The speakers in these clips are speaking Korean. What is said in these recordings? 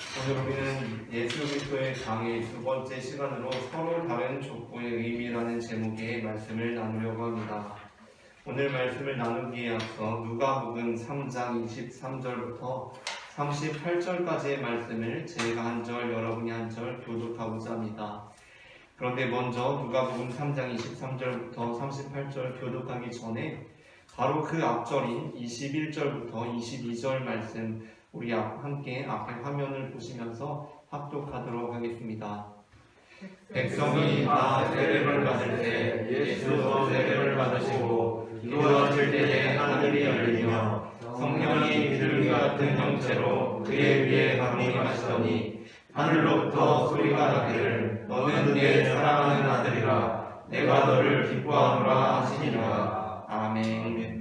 오늘 우리는 예수 그리스도의 강의 두 번째 시간으로 서로 다른 족보의 의미라는 제목의 말씀을 나누려고 합니다. 오늘 말씀을 나누기에 앞서 누가복음 3장 23절부터 38절까지의 말씀을 제가 한 절, 여러분이 한 절 교독하고자 합니다. 그런데 먼저 누가복음 3장 23절부터 38절 교독하기 전에 바로 그 앞절인 21절부터 22절 말씀 우리 함께 앞에 화면을 보시면서 합독하도록 하겠습니다. 백성이 다 세례를 받을 때 예수도 세례를 받으시고 기도하실 때에 하늘이 열리며 성령이 비둘기 같은 형체로 그의 위에 강림하시더니 하늘로부터 소리가 나기를 너는 내 사랑하는 아들이라 내가 너를 기뻐하노라 하시니라. 아멘.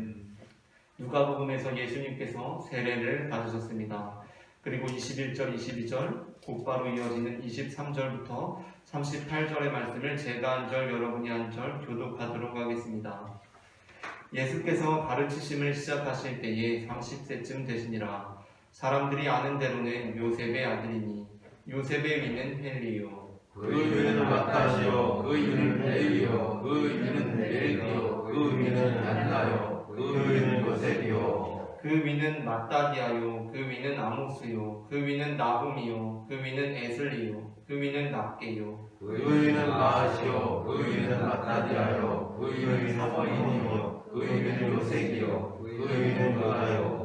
누가복음에서 예수님께서 세례를 받으셨습니다. 그리고 21절, 22절 곧바로 이어지는 23절부터 38절의 말씀을 제가 한 절, 여러분이 한 절 교독하도록 하겠습니다. 예수께서 가르치심을 시작하실 때에 30세쯤 되시니라. 사람들이 아는 대로는 요셉의 아들이니 요셉의 위는 헬리요 그 위는 마따시요 그 위는 레위요 그 위는 멜기요 그 위는 얀나요 그 위는 요셉이요 그 위는 마따디아요 그 위는 아모스요 그 위는 나훔이요 그 위는 에슬리요 그 위는 납게요 그 위는 마아시요 그 위는 마따디아요 그 위는 사모인이요 그 위는 요색이요 그 위는 요다요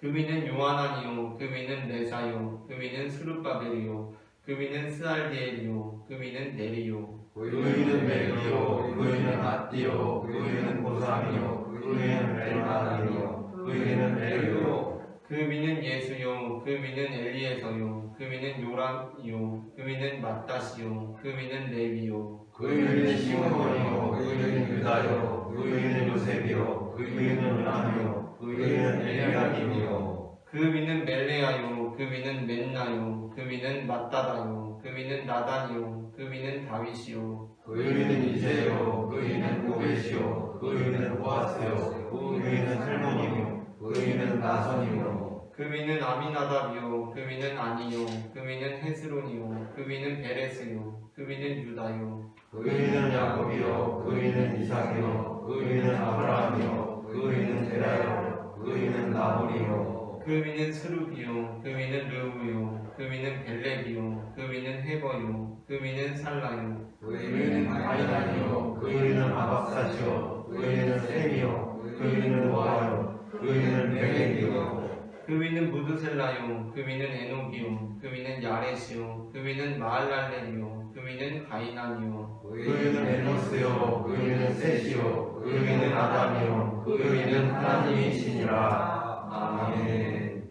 그 위는 요하나니요 그 위는 레사요 그 위는 스룹바벨이요 그 위는 스알디엘이요 그 위는 네리요 그 위는 멜기요 그 위는 아띠요 그 위는 고삼이요 그 위는 엘마나니요 그 위는 멜기요 그 위는 예수요 그 위는 엘리에서요 그 위는 요람이요 그 위는 마따시요 그 위는 레위요 그 위는 시므온이요 그 위는 유다요 그 위는 요셉이요 그 위는 요나요 그 위는 엘리야김이요 그 위는 멜레아요 그 위는 멘나요 그 위는 마따다요 그 위는 나단이요 그 위는 다윗이요 그 위는 이세요 그 위는 오벳이요 그 위는 보아스요 그 위는 살몬이요 그 위는 나선이요 그 위는 아미나답이요 그 위는 아니요 그 위는 헤스론이요 그 위는 베레스요 그 위는 유다요 그 위는 야곱이요 그 위는 이삭이요 그 위는 아브라함이요 그 위는 데라요 그 위는 나홀이요 그 위는 스룹이요 그 위는 르우요 그 위는 벨렉이요 그 위는 헤버요 그 위는 살라요 그 위는 가이나니요 그 위는 아박사시요 그 위는 셈이요 그 위는 노아요 그 위는 벨렉이요 그 위는 무드셀라요 그 위는 에녹이요 그 위는 야렛이요 그 위는 마할랄렐이요 그 위는 가이난이요 그 위는 에노스요 그 위는 셋이요 그 위는 아담이요 그 위는 하나님이시니라. 아멘.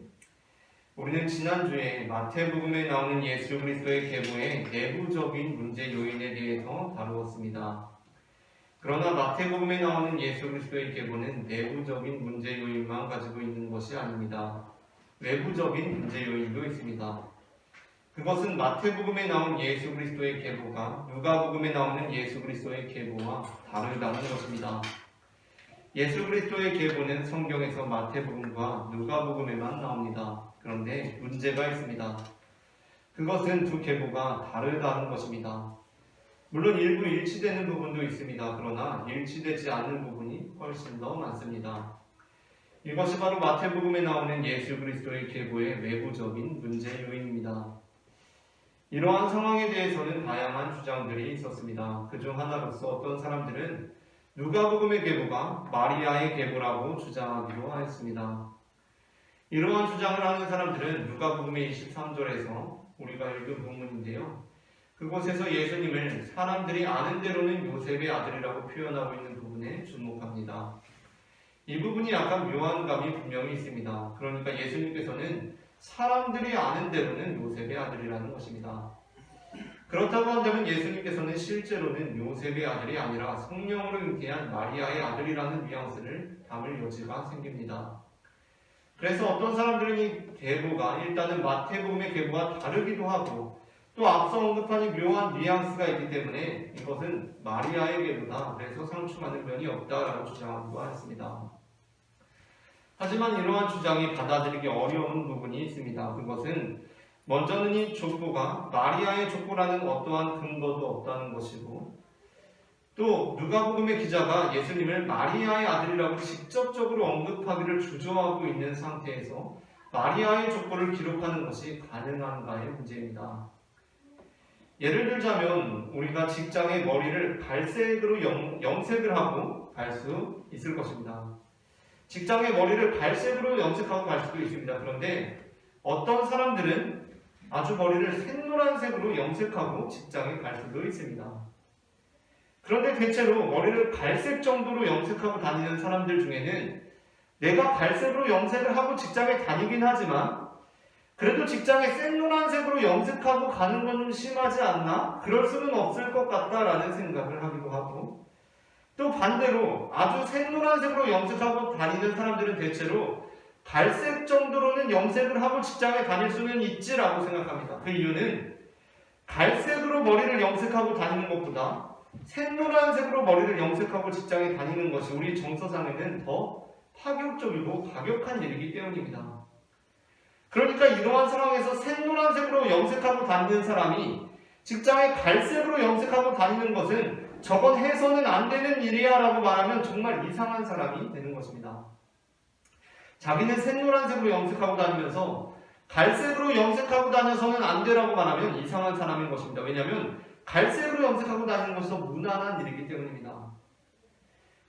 우리는 지난주에 마태복음에 나오는 예수 그리스도의 계보의 내부적인 문제 요인에 대해서 다루었습니다. 그러나 마태복음에 나오는 예수 그리스도의 계보는 내부적인 문제 요인만 가지고 있는 것이 아닙니다. 외부적인 문제 요인도 있습니다. 그것은 마태복음에 나온 예수 그리스도의 계보가 누가복음에 나오는 예수 그리스도의 계보와 다르다는 것입니다. 예수 그리스도의 계보는 성경에서 마태복음과 누가복음에만 나옵니다. 그런데 문제가 있습니다. 그것은 두 계보가 다르다는 것입니다. 물론 일부 일치되는 부분도 있습니다. 그러나 일치되지 않는 부분이 훨씬 더 많습니다. 이것이 바로 마태복음에 나오는 예수 그리스도의 계보의 외부적인 문제 요인입니다. 이러한 상황에 대해서는 다양한 주장들이 있었습니다. 그중 하나로서 어떤 사람들은 누가복음의 계보가 마리아의 계보라고 주장하기도 하였습니다. 이러한 주장을 하는 사람들은 누가복음의 23절에서 우리가 읽은 본문인데요. 그곳에서 예수님을 사람들이 아는 대로는 요셉의 아들이라고 표현하고 있는 부분에 주목합니다. 이 부분이 약간 묘한 감이 분명히 있습니다. 그러니까 예수님께서는 사람들이 아는 대로는 요셉의 아들이라는 것입니다. 그렇다고 한다면 예수님께서는 실제로는 요셉의 아들이 아니라 성령으로 잉태한 마리아의 아들이라는 뉘앙스를 담을 여지가 생깁니다. 그래서 어떤 사람들은 이 계보가 일단은 마태복음의 계보와 다르기도 하고 또 앞서 언급한 이 묘한 뉘앙스가 있기 때문에 이것은 마리아의 계보다 그래서 상충하는 면이 없다라고 주장하기도 했습니다. 하지만 이러한 주장이 받아들이기 어려운 부분이 있습니다. 그것은 먼저는 이 족보가 마리아의 족보라는 어떠한 근거도 없다는 것이고, 또 누가복음의 기자가 예수님을 마리아의 아들이라고 직접적으로 언급하기를 주저하고 있는 상태에서 마리아의 족보를 기록하는 것이 가능한가의 문제입니다. 예를 들자면 우리가 직장의 머리를 갈색으로 염색을 하고 갈 수 있을 것입니다. 직장의 머리를 갈색으로 염색하고 갈 수도 있습니다. 그런데 어떤 사람들은 아주 머리를 샛노란색으로 염색하고 직장에 갈 수도 있습니다. 그런데 대체로 머리를 갈색 정도로 염색하고 다니는 사람들 중에는 내가 갈색으로 염색을 하고 직장에 다니긴 하지만 그래도 직장에 샛노란색으로 염색하고 가는 건 좀 심하지 않나? 그럴 수는 없을 것 같다라는 생각을 하기도 하고, 또 반대로 아주 샛노란색으로 염색하고 다니는 사람들은 대체로 갈색 정도로는 염색을 하고 직장에 다닐 수는 있지라고 생각합니다. 그 이유는 갈색으로 머리를 염색하고 다니는 것보다 샛노란색으로 머리를 염색하고 직장에 다니는 것이 우리 정서상에는 더 파격적이고 과격한 일이기 때문입니다. 그러니까 이러한 상황에서 샛노란색으로 염색하고 다니는 사람이 직장에 갈색으로 염색하고 다니는 것은 저건 해서는 안 되는 일이야 라고 말하면 정말 이상한 사람이 되는 것입니다. 자기는 샛노란색으로 염색하고 다니면서 갈색으로 염색하고 다녀서는 안 되라고 말하면 이상한 사람인 것입니다. 왜냐하면 갈색으로 염색하고 다니는 것이 더 무난한 일이기 때문입니다.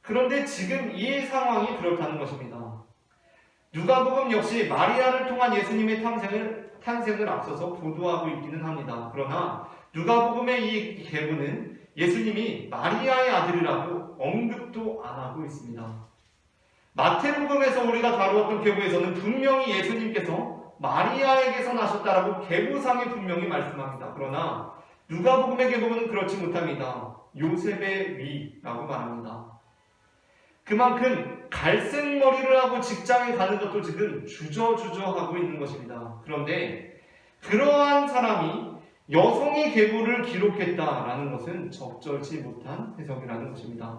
그런데 지금 이 상황이 그렇다는 것입니다. 누가복음 역시 마리아를 통한 예수님의 탄생을 앞서서 보도하고 있기는 합니다. 그러나 누가복음의 이 계보는 예수님이 마리아의 아들이라고 언급도 안 하고 있습니다. 마태복음에서 우리가 다루었던 계보에서는 분명히 예수님께서 마리아에게서 나셨다라고 계보상에 분명히 말씀합니다. 그러나 누가복음의 계보는 그렇지 못합니다. 요셉의 위라고 말합니다. 그만큼 갈색 머리를 하고 직장에 가는 것도 지금 주저하고 있는 것입니다. 그런데 그러한 사람이 여성의 계보를 기록했다라는 것은 적절치 못한 해석이라는 것입니다.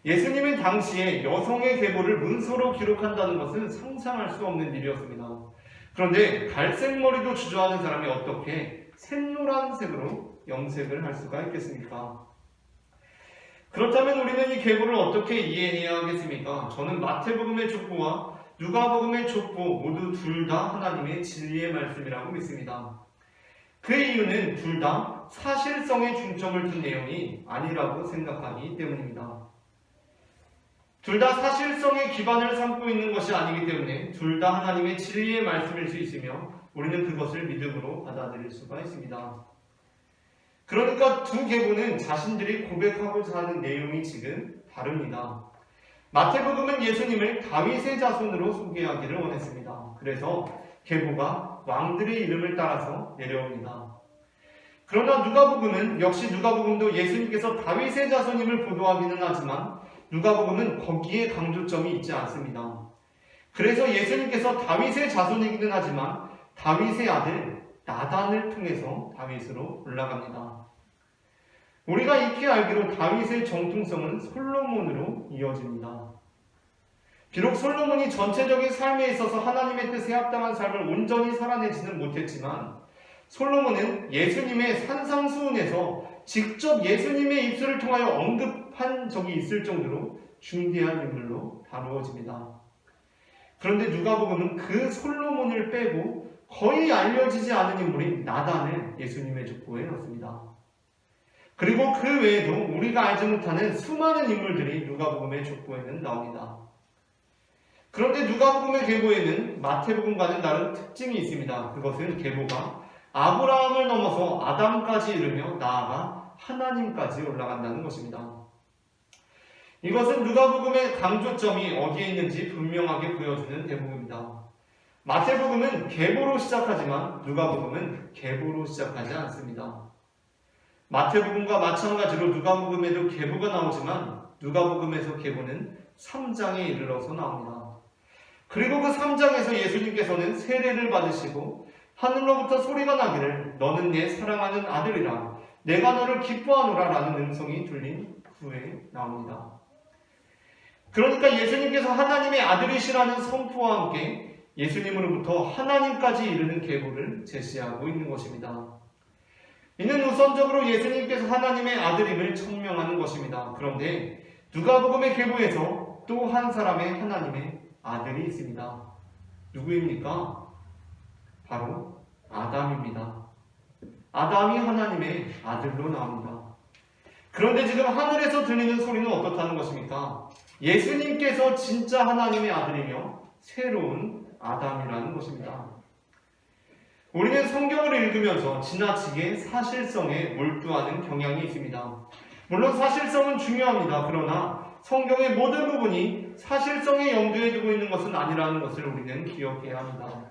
예수님은 당시에 여성의 계보를 문서로 기록한다는 것은 상상할 수 없는 일이었습니다. 그런데 갈색 머리도 주저하는 사람이 어떻게 샛노란색으로 염색을 할 수가 있겠습니까? 그렇다면 우리는 이 계보를 어떻게 이해해야 하겠습니까? 저는 마태복음의 족보와 누가복음의 족보 모두 둘 다 하나님의 진리의 말씀이라고 믿습니다. 그 이유는 둘 다 사실성에 중점을 둔 내용이 아니라고 생각하기 때문입니다. 둘 다 사실성의 기반을 삼고 있는 것이 아니기 때문에 둘 다 하나님의 진리의 말씀일 수 있으며 우리는 그것을 믿음으로 받아들일 수가 있습니다. 그러니까 두 계보는 자신들이 고백하고자 하는 내용이 지금 다릅니다. 마태복음은 예수님을 다윗의 자손으로 소개하기를 원했습니다. 그래서 계보가 왕들의 이름을 따라서 내려옵니다. 그러나 누가복음은 역시 누가복음도 예수님께서 다윗의 자손임을 보도하기는 하지만 누가복음은 거기에 강조점이 있지 않습니다. 그래서 예수님께서 다윗의 자손이기는 하지만 다윗의 아들 나단을 통해서 다윗으로 올라갑니다. 우리가 익히 알기로 다윗의 정통성은 솔로몬으로 이어집니다. 비록 솔로몬이 전체적인 삶에 있어서 하나님의 뜻에 합당한 삶을 온전히 살아내지는 못했지만 솔로몬은 예수님의 산상수훈에서 직접 예수님의 입술을 통하여 언급한 적이 있을 정도로 중대한 인물로 다루어집니다. 그런데 누가복음은 그 솔로몬을 빼고 거의 알려지지 않은 인물인 나단을 예수님의 족보에 넣습니다. 그리고 그 외에도 우리가 알지 못하는 수많은 인물들이 누가복음의 족보에는 나옵니다. 그런데 누가복음의 계보에는 마태복음과는 다른 특징이 있습니다. 그것은 계보가 아브라함을 넘어서 아담까지 이르며 나아가 하나님까지 올라간다는 것입니다. 이것은 누가복음의 강조점이 어디에 있는지 분명하게 보여주는 대목입니다. 마태복음은 계보로 시작하지만 누가복음은 계보로 시작하지 않습니다. 마태복음과 마찬가지로 누가복음에도 계보가 나오지만 누가복음에서 계보는 3장에 이르러서 나옵니다. 그리고 그 3장에서 예수님께서는 세례를 받으시고 하늘로부터 소리가 나기를 너는 내 사랑하는 아들이라 내가 너를 기뻐하노라 라는 음성이 들린 후에 나옵니다. 그러니까 예수님께서 하나님의 아들이시라는 선포와 함께 예수님으로부터 하나님까지 이르는 계보를 제시하고 있는 것입니다. 이는 우선적으로 예수님께서 하나님의 아들임을 천명하는 것입니다. 그런데 누가복음의 계보에서 또 한 사람의 하나님의 아들이 있습니다. 누구입니까? 바로 아담입니다. 아담이 하나님의 아들로 나옵니다. 그런데 지금 하늘에서 들리는 소리는 어떻다는 것입니까? 예수님께서 진짜 하나님의 아들이며 새로운 아담이라는 것입니다. 우리는 성경을 읽으면서 지나치게 사실성에 몰두하는 경향이 있습니다. 물론 사실성은 중요합니다. 그러나 성경의 모든 부분이 사실성에 염두에 두고 있는 것은 아니라는 것을 우리는 기억해야 합니다.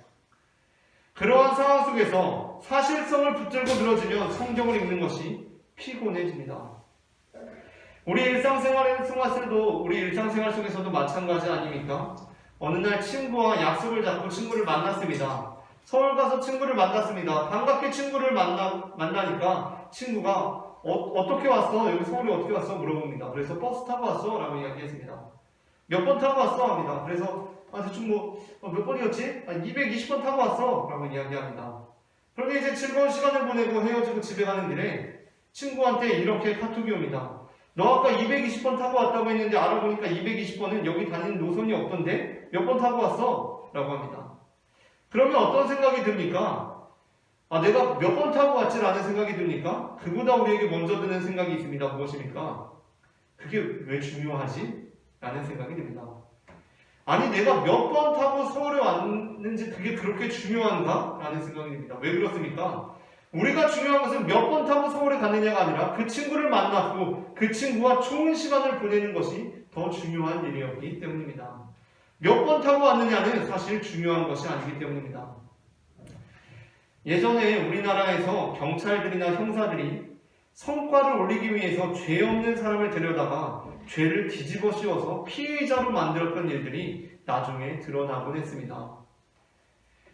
그러한 상황 속에서 사실성을 붙들고 늘어지면 성경을 읽는 것이 피곤해집니다. 우리 일상생활 속에서도 마찬가지 아닙니까? 어느 날 친구와 약속을 잡고 친구를 만났습니다. 서울 가서 친구를 만났습니다. 반갑게 친구를 만나니까 친구가 어떻게 왔어? 여기 서울에 어떻게 왔어? 물어봅니다. 그래서 버스 타고 왔어? 라고 이야기했습니다. 몇 번 타고 왔어? 합니다. 그래서 대충 몇 번이었지? 220번 타고 왔어? 라고 이야기합니다. 그런데 이제 즐거운 시간을 보내고 헤어지고 집에 가는 길에 친구한테 이렇게 카톡이 옵니다. 너 아까 220번 타고 왔다고 했는데 알아보니까 220번은 여기 다니는 노선이 없던데? 몇 번 타고 왔어? 라고 합니다. 그러면 어떤 생각이 듭니까? 내가 몇 번 타고 왔지? 라는 생각이 듭니까? 그보다 우리에게 먼저 드는 생각이 있습니다. 무엇입니까? 그게 왜 중요하지? 라는 생각이 듭니다. 아니 내가 몇 번 타고 서울에 왔는지 그게 그렇게 중요한가? 라는 생각이 듭니다. 왜 그렇습니까? 우리가 중요한 것은 몇 번 타고 서울에 갔느냐가 아니라 그 친구를 만났고 그 친구와 좋은 시간을 보내는 것이 더 중요한 일이었기 때문입니다. 몇 번 타고 왔느냐는 사실 중요한 것이 아니기 때문입니다. 예전에 우리나라에서 경찰들이나 형사들이 성과를 올리기 위해서 죄 없는 사람을 데려다가 죄를 뒤집어 씌워서 피의자로 만들었던 일들이 나중에 드러나곤 했습니다.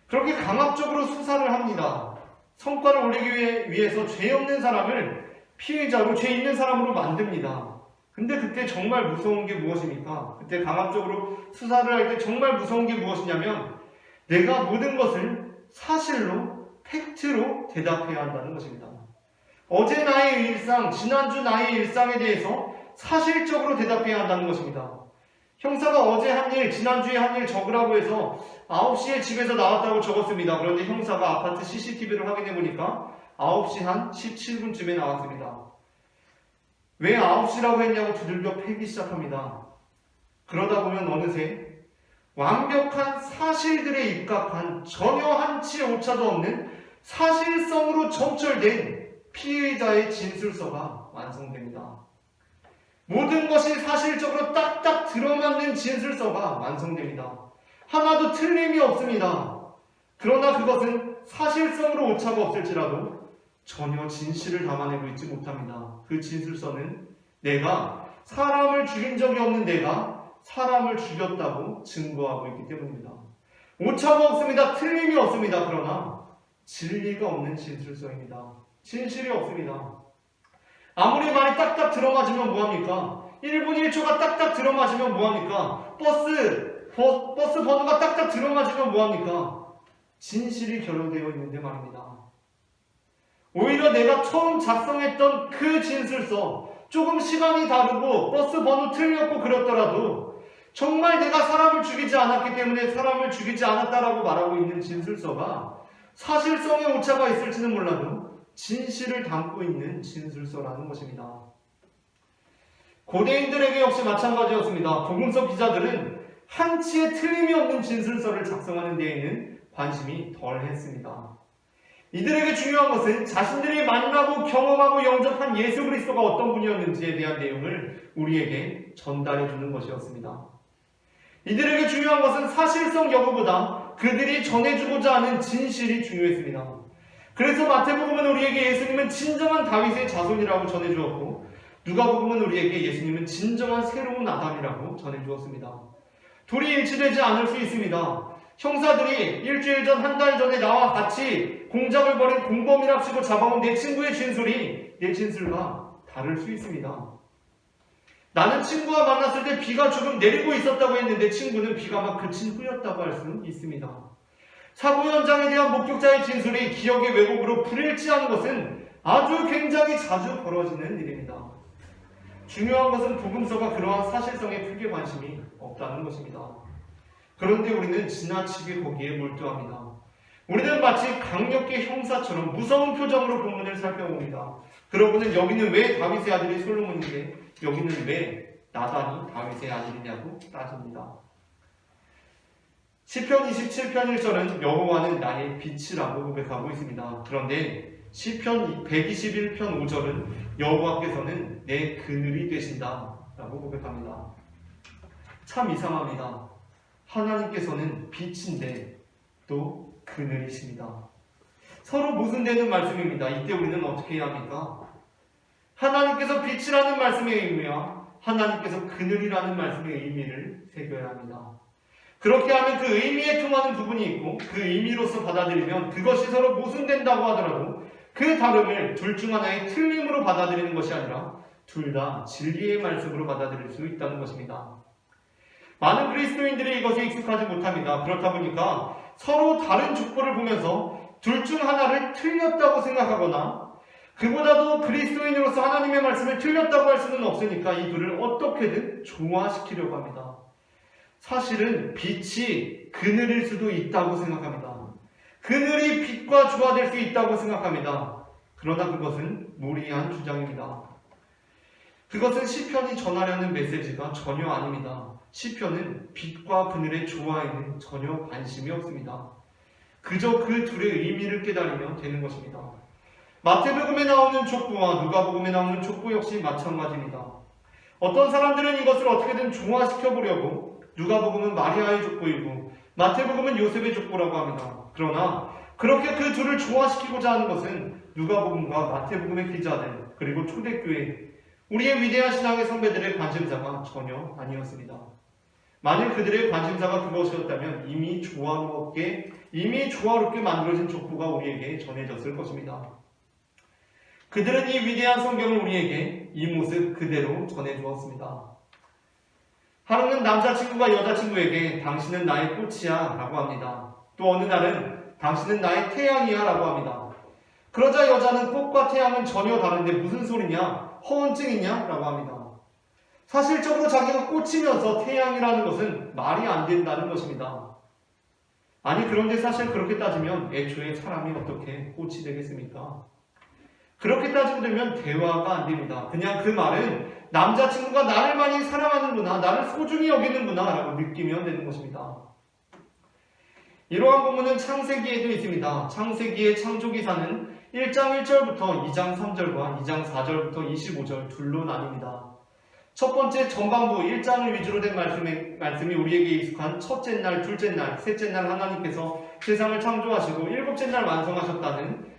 그렇게 강압적으로 수사를 합니다. 성과를 올리기 위해서 죄 없는 사람을 피의자로 죄 있는 사람으로 만듭니다. 근데 그때 정말 무서운 게 무엇입니까? 그때 강압적으로 수사를 할 때 정말 무서운 게 무엇이냐면 내가 모든 것을 사실로, 팩트로 대답해야 한다는 것입니다. 어제 나의 일상, 지난주 나의 일상에 대해서 사실적으로 대답해야 한다는 것입니다. 형사가 어제 한 일, 지난주에 한 일 적으라고 해서 9시에 집에서 나왔다고 적었습니다. 그런데 형사가 아파트 CCTV를 확인해 보니까 9시 한 17분쯤에 나왔습니다. 왜 9시라고 했냐고 두들겨 패기 시작합니다. 그러다 보면 어느새 완벽한 사실들에 입각한 전혀 한치 오차도 없는 사실성으로 점철된 피의자의 진술서가 완성됩니다. 모든 것이 사실적으로 딱딱 들어맞는 진술서가 완성됩니다. 하나도 틀림이 없습니다. 그러나 그것은 사실성으로 오차가 없을지라도 전혀 진실을 담아내고 있지 못합니다. 그 진술서는 내가 사람을 죽인 적이 없는 내가 사람을 죽였다고 증거하고 있기 때문입니다. 오차가 없습니다. 틀림이 없습니다. 그러나 진리가 없는 진술서입니다. 진실이 없습니다. 아무리 말이 딱딱 들어맞으면 뭐합니까? 1분 1초가 딱딱 들어맞으면 뭐합니까? 버스 번호가 딱딱 들어맞으면 뭐합니까? 진실이 결여되어 있는데 말입니다. 오히려 내가 처음 작성했던 그 진술서, 조금 시간이 다르고 버스 번호 틀렸고 그렇더라도 정말 내가 사람을 죽이지 않았기 때문에 사람을 죽이지 않았다라고 말하고 있는 진술서가 사실성에 오차가 있을지는 몰라도 진실을 담고 있는 진술서라는 것입니다. 고대인들에게 역시 마찬가지였습니다. 복음서 기자들은 한치의 틀림이 없는 진술서를 작성하는 데에는 관심이 덜했습니다. 이들에게 중요한 것은 자신들이 만나고 경험하고 영접한 예수 그리스도가 어떤 분이었는지에 대한 내용을 우리에게 전달해 주는 것이었습니다. 이들에게 중요한 것은 사실성 여부보다 그들이 전해주고자 하는 진실이 중요했습니다. 그래서 마태복음은 우리에게 예수님은 진정한 다윗의 자손이라고 전해주었고 누가복음은 우리에게 예수님은 진정한 새로운 아담이라고 전해주었습니다. 둘이 일치되지 않을 수 있습니다. 형사들이 일주일 전, 한 달 전에 나와 같이 공작을 벌인 공범이랍시고 잡아온 내 친구의 진술이 내 진술과 다를 수 있습니다. 나는 친구와 만났을 때 비가 조금 내리고 있었다고 했는데 친구는 비가 막 그친 후였다고 할 수 있습니다. 사고 현장에 대한 목격자의 진술이 기억의 왜곡으로 불일치하는 것은 아주 굉장히 자주 벌어지는 일입니다. 중요한 것은 복음서가 그러한 사실성에 크게 관심이 없다는 것입니다. 그런데 우리는 지나치게 거기에 몰두합니다. 우리는 마치 강력계 형사처럼 무서운 표정으로 본문을 살펴봅니다. 그러고는 여기는 왜 다윗의 아들이 솔로몬인데 여기는 왜 나단이 다윗의 아들이냐고 따집니다. 시편 27편 1절은 여호와는 나의 빛이라고 고백하고 있습니다. 그런데 시편 121편 5절은 여호와께서는 내 그늘이 되신다 라고 고백합니다. 참 이상합니다. 하나님께서는 빛인데 또 그늘이십니다. 서로 모순되는 말씀입니다. 이때 우리는 어떻게 해야 합니까? 하나님께서 빛이라는 말씀의 의미와 하나님께서 그늘이라는 말씀의 의미를 새겨야 합니다. 그렇게 하면 그 의미에 통하는 부분이 있고 그 의미로서 받아들이면 그것이 서로 모순된다고 하더라도 그 다름을 둘 중 하나의 틀림으로 받아들이는 것이 아니라 둘 다 진리의 말씀으로 받아들일 수 있다는 것입니다. 많은 그리스도인들이 이것에 익숙하지 못합니다. 그렇다 보니까 서로 다른 족보를 보면서 둘 중 하나를 틀렸다고 생각하거나 그보다도 그리스도인으로서 하나님의 말씀을 틀렸다고 할 수는 없으니까 이 둘을 어떻게든 조화시키려고 합니다. 사실은 빛이 그늘일 수도 있다고 생각합니다. 그늘이 빛과 조화될 수 있다고 생각합니다. 그러나 그것은 무리한 주장입니다. 그것은 시편이 전하려는 메시지가 전혀 아닙니다. 시편은 빛과 그늘의 조화에는 전혀 관심이 없습니다. 그저 그 둘의 의미를 깨달으면 되는 것입니다. 마태복음에 나오는 족보와 누가복음에 나오는 족보 역시 마찬가지입니다. 어떤 사람들은 이것을 어떻게든 조화시켜 보려고 누가복음은 마리아의 족보이고 마태복음은 요셉의 족보라고 합니다. 그러나 그렇게 그 둘을 조화시키고자 하는 것은 누가복음과 마태복음의 기자들 그리고 초대교회 우리의 위대한 신앙의 선배들의 관심사가 전혀 아니었습니다. 만일 그들의 관심사가 그것이었다면 이미 조화롭게 만들어진 족보가 우리에게 전해졌을 것입니다. 그들은 이 위대한 성경을 우리에게 이 모습 그대로 전해주었습니다. 하루는 남자친구가 여자친구에게 당신은 나의 꽃이야 라고 합니다. 또 어느 날은 당신은 나의 태양이야 라고 합니다. 그러자 여자는 꽃과 태양은 전혀 다른데 무슨 소리냐? 허언증이냐? 라고 합니다. 사실적으로 자기가 꽃이면서 태양이라는 것은 말이 안 된다는 것입니다. 아니 그런데 사실 그렇게 따지면 애초에 사람이 어떻게 꽃이 되겠습니까? 그렇게 따지고 들면 대화가 안 됩니다. 그냥 그 말은 남자친구가 나를 많이 사랑하는구나, 나를 소중히 여기는구나 라고 느끼면 되는 것입니다. 이러한 부분은 창세기에도 있습니다. 창세기의 창조기사는 1장 1절부터 2장 3절과 2장 4절부터 25절 둘로 나뉩니다. 첫 번째 전반부 1장을 위주로 된 말씀이 우리에게 익숙한 첫째 날, 둘째 날, 셋째 날 하나님께서 세상을 창조하시고 일곱째 날 완성하셨다는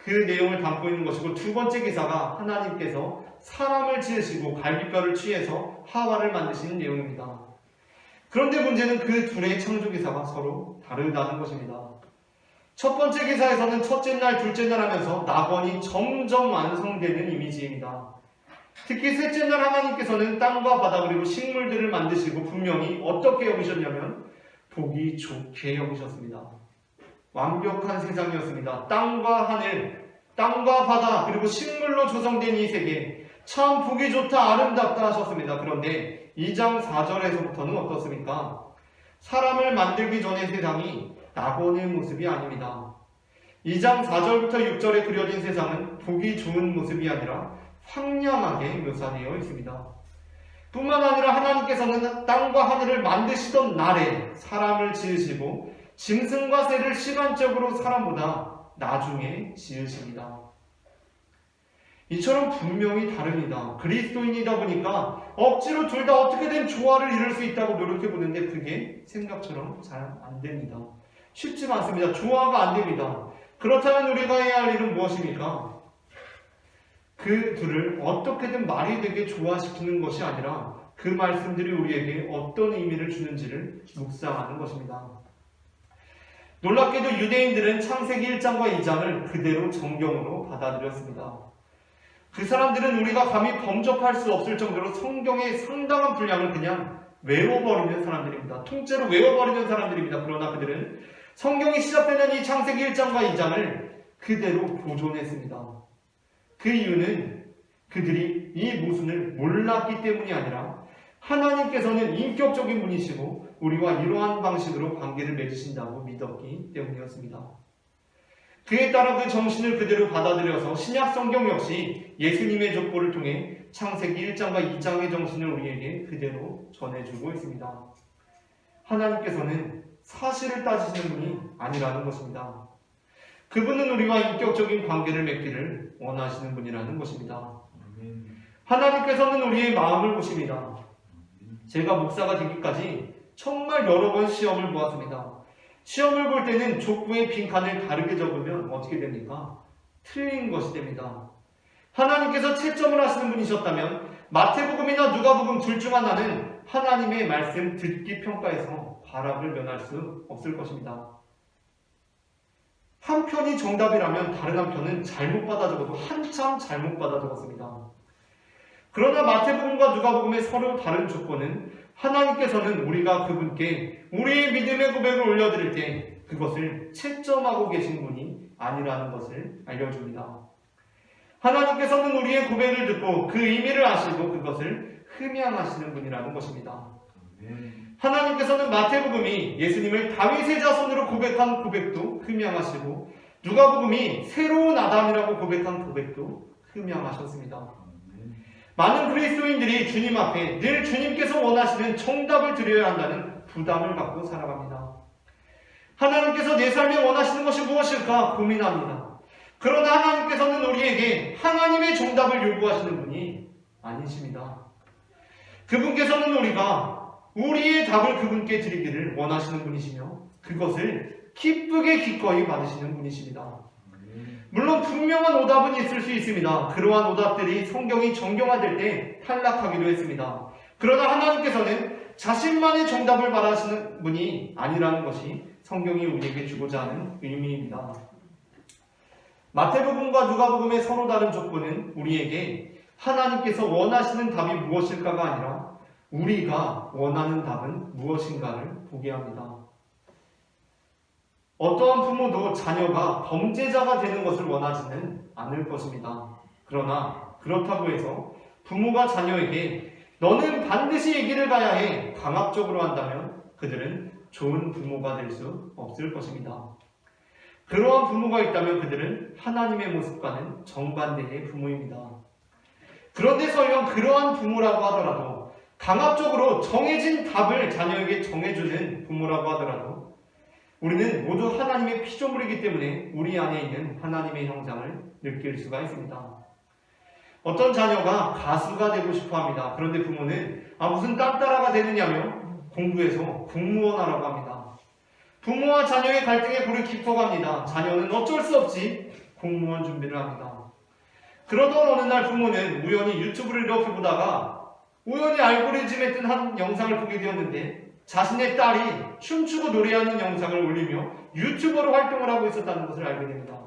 그 내용을 담고 있는 것이고 두 번째 기사가 하나님께서 사람을 지으시고 갈비뼈를 취해서 하와를 만드신 내용입니다. 그런데 문제는 그 둘의 창조 기사가 서로 다르다는 것입니다. 첫 번째 기사에서는 첫째 날, 둘째 날 하면서 낙원이 점점 완성되는 이미지입니다. 특히 셋째 날 하나님께서는 땅과 바다 그리고 식물들을 만드시고 분명히 어떻게 여기셨냐면 보기 좋게 여기셨습니다. 완벽한 세상이었습니다. 땅과 하늘, 땅과 바다 그리고 식물로 조성된 이 세계 참 보기 좋다 아름답다 하셨습니다. 그런데 2장 4절에서부터는 어떻습니까? 사람을 만들기 전의 세상이 낙원의 모습이 아닙니다. 2장 4절부터 6절에 그려진 세상은 보기 좋은 모습이 아니라 황량하게 묘사되어 있습니다. 뿐만 아니라 하나님께서는 땅과 하늘을 만드시던 날에 사람을 지으시고 짐승과 새를 시간적으로 사람보다 나중에 지으십니다. 이처럼 분명히 다릅니다. 그리스도인이다 보니까 억지로 둘 다 어떻게든 조화를 이룰 수 있다고 노력해보는데 그게 생각처럼 잘 안됩니다. 쉽지 않습니다. 조화가 안됩니다. 그렇다면 우리가 해야 할 일은 무엇입니까? 그 둘을 어떻게든 말이 되게 조화시키는 것이 아니라 그 말씀들이 우리에게 어떤 의미를 주는지를 묵상하는 것입니다. 놀랍게도 유대인들은 창세기 1장과 2장을 그대로 정경으로 받아들였습니다. 그 사람들은 우리가 감히 범접할 수 없을 정도로 성경의 상당한 분량을 그냥 외워버리는 사람들입니다. 통째로 외워버리는 사람들입니다. 그러나 그들은 성경이 시작되는 이 창세기 1장과 2장을 그대로 보존했습니다. 그 이유는 그들이 이 모순을 몰랐기 때문이 아니라 하나님께서는 인격적인 분이시고 우리와 이러한 방식으로 관계를 맺으신다고 믿었기 때문이었습니다. 그에 따라 그 정신을 그대로 받아들여서 신약 성경 역시 예수님의 족보를 통해 창세기 1장과 2장의 정신을 우리에게 그대로 전해주고 있습니다. 하나님께서는 사실을 따지시는 분이 아니라는 것입니다. 그분은 우리와 인격적인 관계를 맺기를 원하시는 분이라는 것입니다. 하나님께서는 우리의 마음을 보십니다. 제가 목사가 되기까지 정말 여러 번 시험을 보았습니다. 시험을 볼 때는 족보의 빈칸을 다르게 적으면 어떻게 됩니까? 틀린 것이 됩니다. 하나님께서 채점을 하시는 분이셨다면 마태복음이나 누가복음 둘 중 하나는 하나님의 말씀 듣기 평가에서 과락을 면할 수 없을 것입니다. 한 편이 정답이라면 다른 한 편은 잘못 받아 적어도 한참 잘못 받아 적었습니다. 그러나 마태복음과 누가복음의 서로 다른 조건은 하나님께서는 우리가 그분께 우리의 믿음의 고백을 올려드릴 때 그것을 채점하고 계신 분이 아니라는 것을 알려줍니다. 하나님께서는 우리의 고백을 듣고 그 의미를 아시고 그것을 흠양하시는 분이라는 것입니다. 하나님께서는 마태복음이 예수님을 다윗의 자손으로 고백한 고백도 흠양하시고 누가복음이 새로운 아담이라고 고백한 고백도 흠양하셨습니다. 많은 그리스도인들이 주님 앞에 늘 주님께서 원하시는 정답을 드려야 한다는 부담을 갖고 살아갑니다. 하나님께서 내 삶에 원하시는 것이 무엇일까 고민합니다. 그러나 하나님께서는 우리에게 하나님의 정답을 요구하시는 분이 아니십니다. 그분께서는 우리가 우리의 답을 그분께 드리기를 원하시는 분이시며 그것을 기쁘게 기꺼이 받으시는 분이십니다. 물론 분명한 오답은 있을 수 있습니다. 그러한 오답들이 성경이 정경화될 때 탈락하기도 했습니다. 그러나 하나님께서는 자신만의 정답을 바라시는 분이 아니라는 것이 성경이 우리에게 주고자 하는 의미입니다. 마태복음과 누가복음의 서로 다른 조건은 우리에게 하나님께서 원하시는 답이 무엇일까가 아니라 우리가 원하는 답은 무엇인가를 보게 합니다. 어떠한 부모도 자녀가 범죄자가 되는 것을 원하지는 않을 것입니다. 그러나 그렇다고 해서 부모가 자녀에게 너는 반드시 이 길을 가야 해 강압적으로 한다면 그들은 좋은 부모가 될 수 없을 것입니다. 그러한 부모가 있다면 그들은 하나님의 모습과는 정반대의 부모입니다. 그런데 설령 그러한 부모라고 하더라도 강압적으로 정해진 답을 자녀에게 정해주는 부모라고 하더라도 우리는 모두 하나님의 피조물이기 때문에 우리 안에 있는 하나님의 형상을 느낄 수가 있습니다. 어떤 자녀가 가수가 되고 싶어 합니다. 그런데 부모는 무슨 딴따라가 되느냐며 공부해서 공무원 하라고 합니다. 부모와 자녀의 갈등의 골이 깊어갑니다. 자녀는 어쩔 수 없이 공무원 준비를 합니다. 그러던 어느 날 부모는 우연히 유튜브를 이렇게 보다가 우연히 알고리즘에 뜬 한 영상을 보게 되었는데 자신의 딸이 춤추고 노래하는 영상을 올리며 유튜버로 활동을 하고 있었다는 것을 알게 됩니다.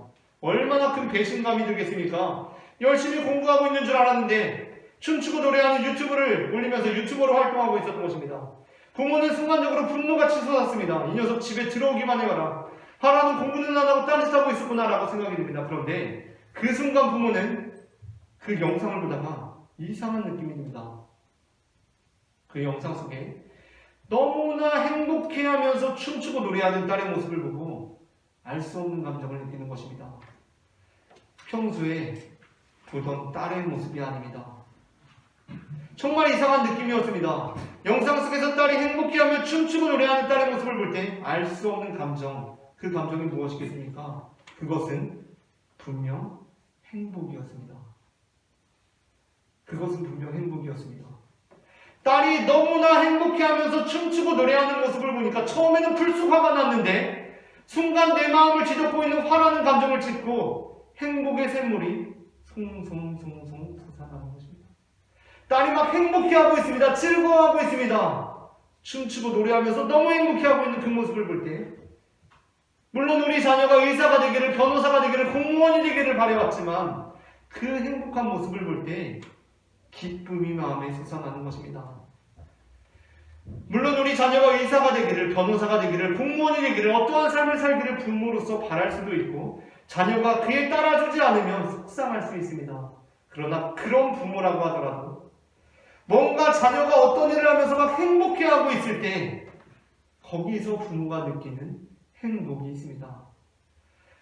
얼마나 큰 배신감이 들겠습니까? 열심히 공부하고 있는 줄 알았는데 춤추고 노래하는 유튜브를 올리면서 유튜버로 활동하고 있었던 것입니다. 부모는 순간적으로 분노가 치솟았습니다. 이 녀석 집에 들어오기만 해봐라. 하라는 공부는 안 하고 딴짓하고 있었구나 라고 생각이 듭니다. 그런데 그 순간 부모는 그 영상을 보다가 이상한 느낌이 듭니다. 그 영상 속에 너무나 행복해하면서 춤추고 노래하는 딸의 모습을 보고 알 수 없는 감정을 느끼는 것입니다. 평소에 보던 딸의 모습이 아닙니다. 정말 이상한 느낌이었습니다. 영상 속에서 딸이 행복해하며 춤추고 노래하는 딸의 모습을 볼 때 알 수 없는 감정, 그 감정이 무엇이겠습니까? 그것은 분명 행복이었습니다. 그것은 분명 행복이었습니다. 딸이 너무나 행복해하면서 춤추고 노래하는 모습을 보니까 처음에는 불쑥 화가 났는데 순간 내 마음을 뒤덮고 있는 화라는 감정을 찢고 행복의 샘물이 송송송송 솟아나는 것입니다. 딸이 막 행복해하고 있습니다. 즐거워하고 있습니다. 춤추고 노래하면서 너무 행복해하고 있는 그 모습을 볼 때 물론 우리 자녀가 의사가 되기를, 변호사가 되기를, 공무원이 되기를 바라왔지만 그 행복한 모습을 볼 때 기쁨이 마음에 솟아나는 것입니다. 물론 우리 자녀가 의사가 되기를, 변호사가 되기를, 공무원이 되기를, 어떠한 삶을 살기를 부모로서 바랄 수도 있고 자녀가 그에 따라주지 않으면 속상할 수 있습니다. 그러나 그런 부모라고 하더라도 뭔가 자녀가 어떤 일을 하면서 막 행복해하고 있을 때 거기서 부모가 느끼는 행복이 있습니다.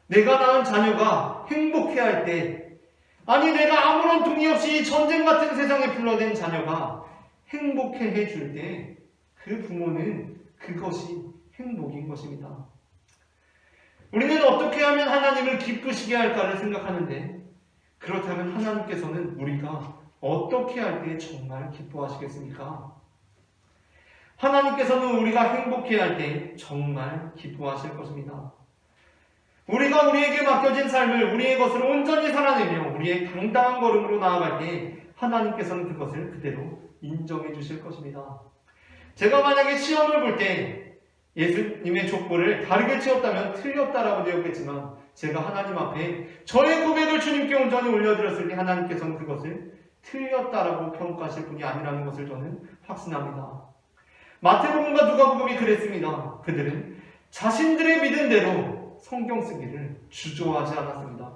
내가 낳은 자녀가 행복해할 때, 아니 내가 아무런 동의 없이 전쟁 같은 세상에 불러낸 자녀가 행복해 줄 때 그 부모는 그것이 행복인 것입니다. 우리는 어떻게 하면 하나님을 기쁘시게 할까를 생각하는데, 그렇다면 하나님께서는 우리가 어떻게 할 때 정말 기뻐하시겠습니까? 하나님께서는 우리가 행복해 할 때 정말 기뻐하실 것입니다. 우리가 우리에게 맡겨진 삶을 우리의 것을 온전히 살아내며 우리의 당당한 걸음으로 나아갈 때 하나님께서는 그것을 그대로 인정해 주실 것입니다. 제가 만약에 시험을 볼 때 예수님의 족보를 다르게 채웠다면 틀렸다라고 되었겠지만, 제가 하나님 앞에 저의 고백을 주님께 온전히 올려드렸을 때 하나님께서는 그것을 틀렸다라고 평가하실 분이 아니라는 것을 저는 확신합니다. 마태복음과 누가복음이 그랬습니다. 그들은 자신들의 믿은 대로 성경 쓰기를 주저하지 않았습니다.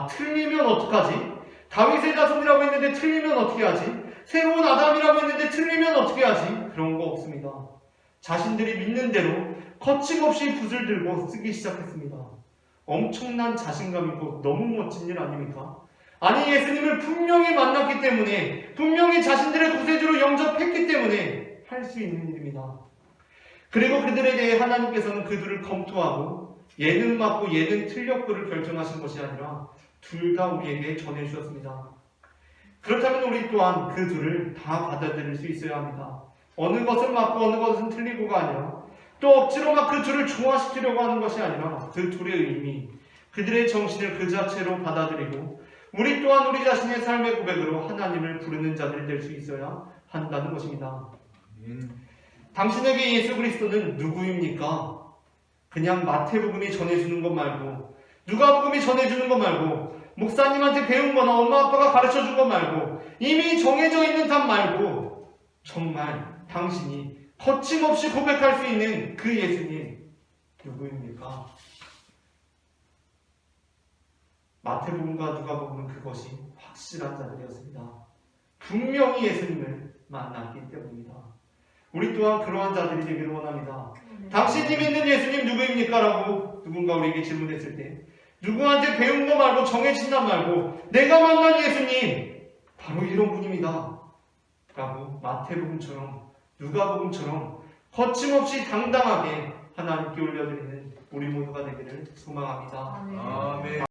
틀리면 어떡하지? 다윗의 자손이라고 했는데 틀리면 어떻게 하지? 새로운 아담이라고 했는데 틀리면 어떻게 하지? 그런 거 없습니다. 자신들이 믿는 대로 거침없이 붓을 들고 쓰기 시작했습니다. 엄청난 자신감이고 너무 멋진 일 아닙니까? 아니, 예수님을 분명히 만났기 때문에, 분명히 자신들의 구세주로 영접했기 때문에 할 수 있는 일입니다. 그리고 그들에 대해 하나님께서는 그들을 검토하고 얘는 맞고 얘는 틀렸고를 결정하신 것이 아니라 둘 다 우리에게 전해주셨습니다. 그렇다면 우리 또한 그 둘을 다 받아들일 수 있어야 합니다. 어느 것은 맞고 어느 것은 틀리고가 아니라, 또 억지로 막 그 둘을 조화시키려고 하는 것이 아니라 그 둘의 의미, 그들의 정신을 그 자체로 받아들이고 우리 또한 우리 자신의 삶의 고백으로 하나님을 부르는 자들이 될 수 있어야 한다는 것입니다. 당신에게 예수 그리스도는 누구입니까? 그냥 마태복음이 전해주는 것 말고, 누가복음이 전해주는 것 말고, 목사님한테 배운 거나 엄마 아빠가 가르쳐준 것 말고, 이미 정해져 있는 답 말고, 정말 당신이 거침없이 고백할 수 있는 그 예수님 누구입니까? 마태복음과 누가복음은 그것이 확실한 자들이었습니다. 분명히 예수님을 만났기 때문입니다. 우리 또한 그러한 자들이 되기를 원합니다. 당신이 믿는 예수님 누구입니까? 라고 누군가 우리에게 질문했을 때, 누구한테 배운 거 말고 정해진 답 말고 내가 만난 예수님 바로 이런 분입니다 라고 마태복음처럼 누가복음처럼 거침없이 당당하게 하나님께 올려드리는 우리 모두가 되기를 소망합니다. 아멘.